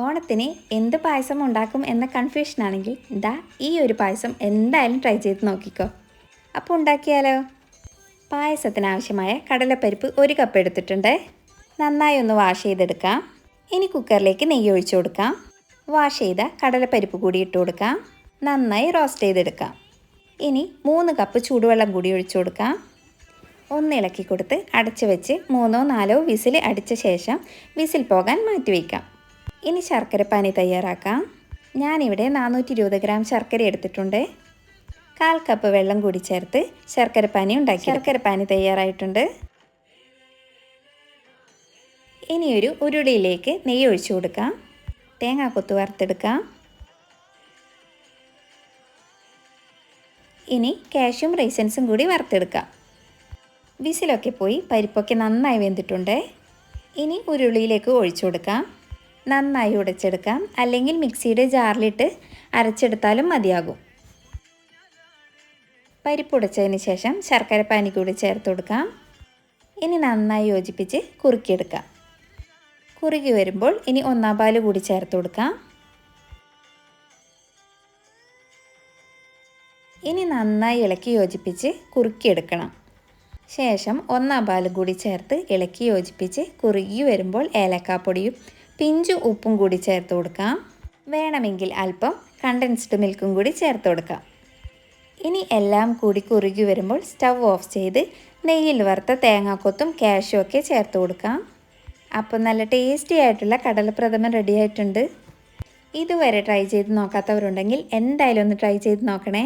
ഓണത്തിന് എന്ത് പായസം ഉണ്ടാക്കും എന്ന കൺഫ്യൂഷനാണെങ്കിൽ ദാ ഈ ഒരു പായസം എന്തായാലും ട്രൈ ചെയ്ത് നോക്കിക്കോ. അപ്പോൾ ഉണ്ടാക്കിയാലോ? പായസത്തിനാവശ്യമായ കടലപ്പരിപ്പ് 1 കപ്പ് എടുത്തിട്ടുണ്ട്. നന്നായി ഒന്ന് വാഷ് ചെയ്തെടുക്കാം. ഇനി കുക്കറിലേക്ക് നെയ്യ് ഒഴിച്ചു കൊടുക്കാം. വാഷ് ചെയ്ത കടലപ്പരിപ്പ് കൂടി ഇട്ട് കൊടുക്കാം. നന്നായി റോസ്റ്റ് ചെയ്തെടുക്കാം. ഇനി 3 കപ്പ് ചൂടുവെള്ളം കൂടി ഒഴിച്ചു കൊടുക്കാം. ഒന്ന് ഇളക്കി കൊടുത്ത് അടച്ചു വെച്ച് 3-4 വിസിൽ അടിച്ച ശേഷം വിസിൽ പോകാൻ മാറ്റി വയ്ക്കാം. ഇനി ശർക്കരപ്പാനി തയ്യാറാക്കാം. ഞാനിവിടെ 420 ഗ്രാം ശർക്കര എടുത്തിട്ടുണ്ട്. 1/4 കപ്പ് വെള്ളം കൂടി ചേർത്ത് ശർക്കരപ്പാനി ഉണ്ടാക്കി. ശർക്കരപ്പാനി തയ്യാറായിട്ടുണ്ട്. ഇനി ഒരു ഉരുളിയിലേക്ക് നെയ്യ് ഒഴിച്ചു കൊടുക്കാം. തേങ്ങാക്കൊത്ത് വറുത്തെടുക്കാം. ഇനി കാഷ്യൂം റൈസൻസും കൂടി വറുത്തെടുക്കാം. വിസിലൊക്കെ പോയി പരിപ്പൊക്കെ നന്നായി വെന്തിട്ടുണ്ട്. ഇനി ഉരുളിയിലേക്ക് ഒഴിച്ചു കൊടുക്കാം. നന്നായി ഉടച്ചെടുക്കാം, അല്ലെങ്കിൽ മിക്സിയുടെ ജാറിലിട്ട് അരച്ചെടുത്താലും മതിയാകും. പരിപ്പുടച്ചതിന് ശേഷം ശർക്കരപ്പാനി കൂടി ചേർത്ത് കൊടുക്കാം. ഇനി നന്നായി യോജിപ്പിച്ച് കുറുക്കിയെടുക്കാം. കുറുകി വരുമ്പോൾ ഇനി 1/4 പാല് കൂടി ചേർത്ത് കൊടുക്കാം. ഇനി നന്നായി ഇളക്കി യോജിപ്പിച്ച് കുറുക്കിയെടുക്കണം. ശേഷം 1/4 പാല് കൂടി ചേർത്ത് ഇളക്കി യോജിപ്പിച്ച് കുറുകി വരുമ്പോൾ ഏലക്കാപ്പൊടിയും പിഞ്ചു ഉപ്പും കൂടി ചേർത്ത് കൊടുക്കാം. വേണമെങ്കിൽ അല്പം കണ്ടൻസ്ഡ് മിൽക്കും കൂടി ചേർത്ത് കൊടുക്കാം. ഇനി എല്ലാം കൂടി കുറുകി വരുമ്പോൾ സ്റ്റവ് ഓഫ് ചെയ്ത് നെയ്യിൽ വറുത്ത തേങ്ങാക്കൊത്തും കാഷ്യും ഒക്കെ ചേർത്ത് കൊടുക്കാം. അപ്പോൾ നല്ല ടേസ്റ്റി ആയിട്ടുള്ള കടലപ്രഥമൻ റെഡി ആയിട്ടുണ്ട്. ഇതുവരെ ട്രൈ ചെയ്ത് നോക്കാത്തവരുണ്ടെങ്കിൽ എന്തായാലും ഒന്ന് ട്രൈ ചെയ്ത് നോക്കണേ.